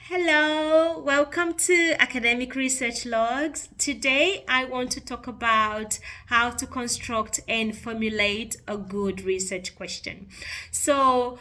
Hello, welcome to Academic Research Logs. Today I want to talk about how to construct and formulate a good research question. So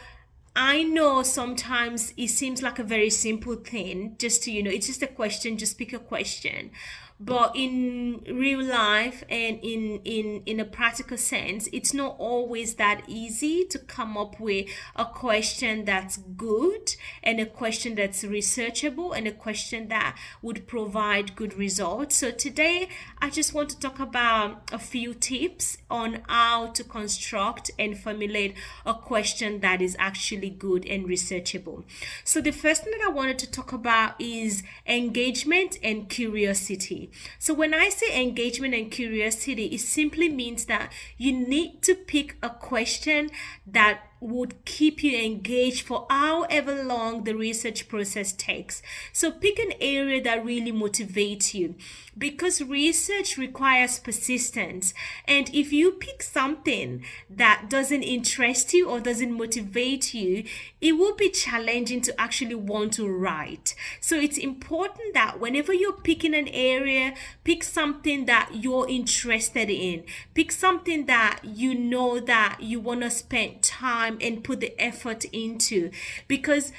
I know sometimes it seems like a very simple thing, just to, it's just a question, just pick a question. But in real life and in a practical sense, it's not always that easy to come up with a question that's good and a question that's researchable and a question that would provide good results. So today I just want to talk about a few tips on how to construct and formulate a question that is actually good and researchable. So the first thing that I wanted to talk about is engagement and curiosity. So when I say engagement and curiosity, it simply means that you need to pick a question that would keep you engaged for however long the research process takes. So pick an area that really motivates you, because research requires persistence. And if you pick something that doesn't interest you or doesn't motivate you, it will be challenging to actually want to write. So it's important that whenever you're picking an area, pick something that you're interested in. Pick something that you know that you want to spend time and put the effort into, because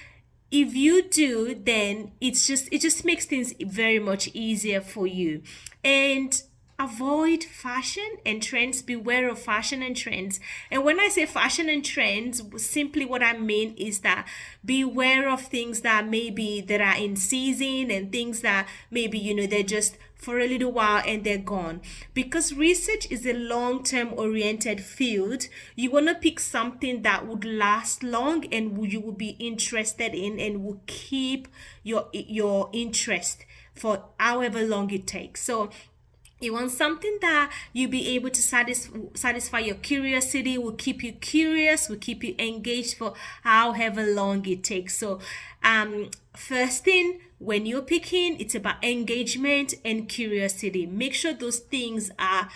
if you do, then it just makes things very much easier for you. And avoid fashion and trends. Beware of fashion and trends. And when I say fashion and trends, simply what I mean is that beware of things that maybe that are in season and things that maybe they're just for a little while and they're gone. Because research is a long-term oriented field, you want to pick something that would last long and you will be interested in and will keep your interest for however long it takes. So you want something that you'll be able to satisfy your curiosity, will keep you curious, will keep you engaged for however long it takes. So first thing, when you're picking, it's about engagement and curiosity. Make sure those things are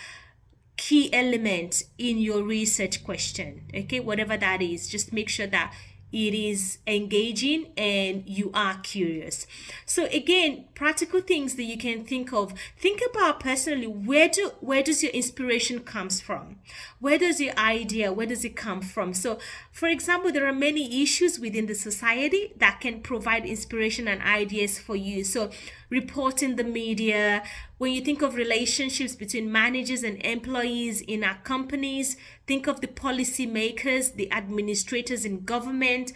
key elements in your research question. Okay, whatever that is, just make sure that it is engaging and you are curious. So again, practical things that you can think of. Think about personally, where does your inspiration comes from? Where does your idea, where does it come from? So for example, there are many issues within the society that can provide inspiration and ideas for you. So reporting the media, when you think of relationships between managers and employees in our companies, think of the policy makers, the administrators in government,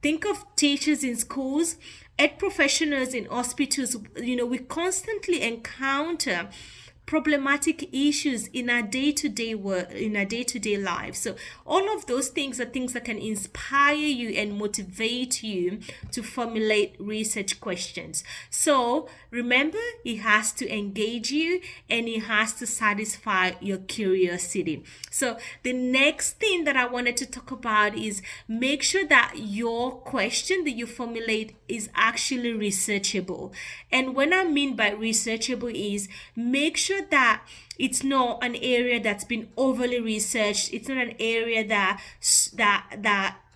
think of teachers in schools, ed professionals in hospitals. We constantly encounter problematic issues in our day-to-day work, in our day-to-day lives. So all of those things are things that can inspire you and motivate you to formulate research questions. So remember, it has to engage you and it has to satisfy your curiosity. So the next thing that I wanted to talk about is make sure that your question that you formulate is actually researchable. And what I mean by researchable is make sure that it's not an area that's been overly researched. It's not an area that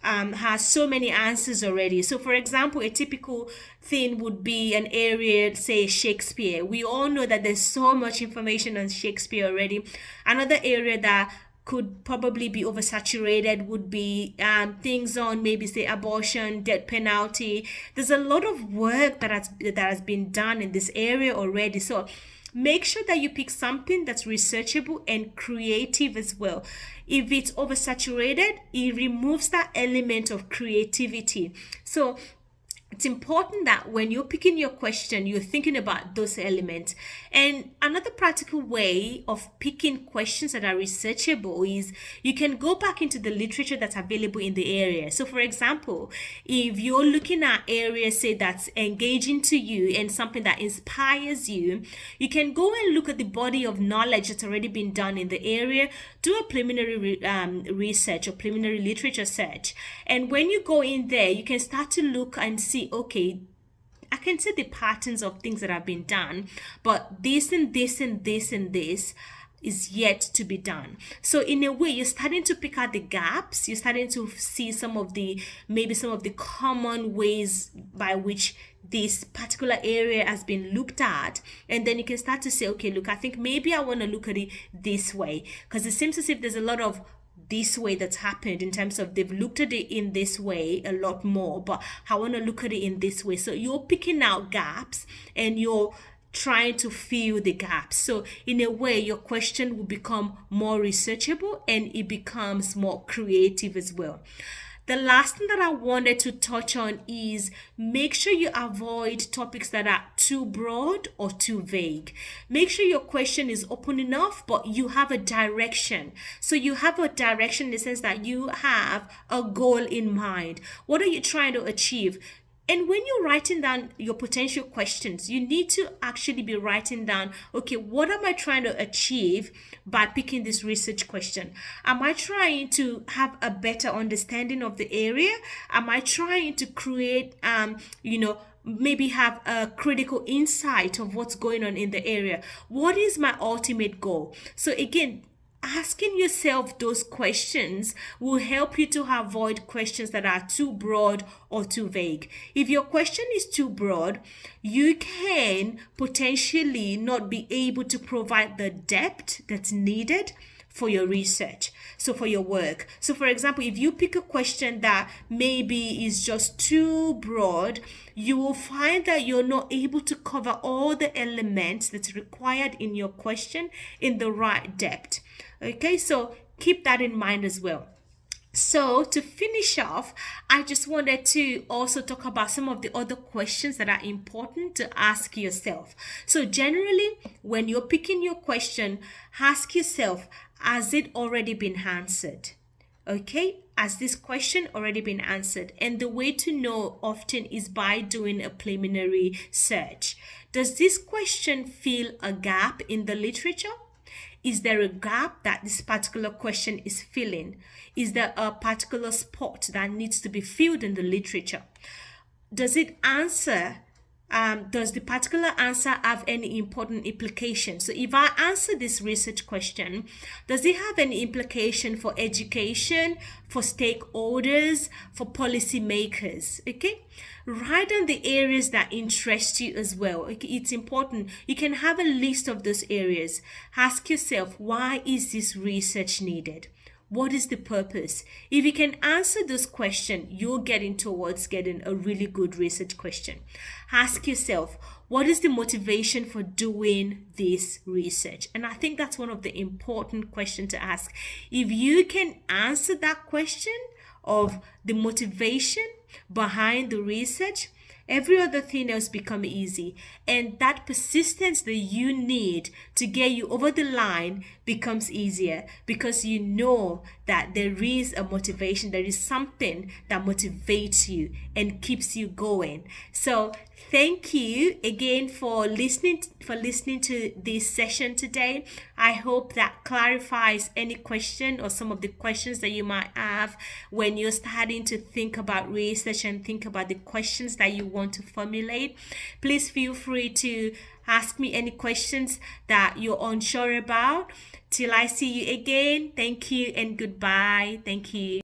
has so many answers already. So for example, a typical thing would be an area, say Shakespeare. We all know that there's so much information on Shakespeare already. Another area that could probably be oversaturated would be things on maybe say abortion, death penalty. There's a lot of work that has been done in this area already. So make sure that you pick something that's researchable and creative as well. If it's oversaturated, it removes that element of creativity. So it's important that when you're picking your question, you're thinking about those elements. And another practical way of picking questions that are researchable is you can go back into the literature that's available in the area. So for example, if you're looking at areas, say, that's engaging to you and something that inspires you, you can go and look at the body of knowledge that's already been done in the area, do a preliminary research or preliminary literature search. And when you go in there, you can start to look and see, okay, I can see the patterns of things that have been done, but this and this and this and this is yet to be done. So in a way, you're starting to pick out the gaps. You're starting to see some of the common ways by which this particular area has been looked at, and then you can start to say, okay, look, I think maybe I want to look at it this way, because it seems as if there's a lot of this way that's happened in terms of they've looked at it in this way a lot more, but I want to look at it in this way. So you're picking out gaps and you're trying to fill the gaps. So in a way, your question will become more researchable and it becomes more creative as well. The last thing that I wanted to touch on is make sure you avoid topics that are too broad or too vague. Make sure your question is open enough, but you have a direction. So you have a direction in the sense that you have a goal in mind. What are you trying to achieve? And when you're writing down your potential questions, you need to actually be writing down, okay, what am I trying to achieve by picking this research question? Am I trying to have a better understanding of the area? Am I trying to create, maybe have a critical insight of what's going on in the area? What is my ultimate goal? So again, asking yourself those questions will help you to avoid questions that are too broad or too vague. If your question is too broad, you can potentially not be able to provide the depth that's needed for your research, so for your work. So for example, if you pick a question that maybe is just too broad, you will find that you're not able to cover all the elements that's required in your question in the right depth. Okay, so keep that in mind as well. So to finish off, I just wanted to also talk about some of the other questions that are important to ask yourself. So generally, when you're picking your question, ask yourself, has it already been answered? Okay, has this question already been answered? And the way to know often is by doing a preliminary search. Does this question fill a gap in the literature? Is there a gap that this particular question is filling? Is there a particular spot that needs to be filled in the literature? Does it answer? Does the particular answer have any important implication? So if I answer this research question, does it have any implication for education, for stakeholders, for policymakers? Okay, write down the areas that interest you as well. Okay, it's important. You can have a list of those areas. Ask yourself, why is this research needed? What is the purpose? If you can answer this question, you're getting towards getting a really good research question. Ask yourself, what is the motivation for doing this research? And I think that's one of the important questions to ask. If you can answer that question of the motivation behind the research, every other thing else become easy, and that persistence that you need to get you over the line becomes easier because you know that there is a motivation, there is something that motivates you and keeps you going. So thank you again for listening to this session today. I hope that clarifies any question or some of the questions that you might have when you're starting to think about research and think about the questions that you want to formulate. Please feel free to ask me any questions that you're unsure about. Till I see you again, thank you and goodbye. Thank you.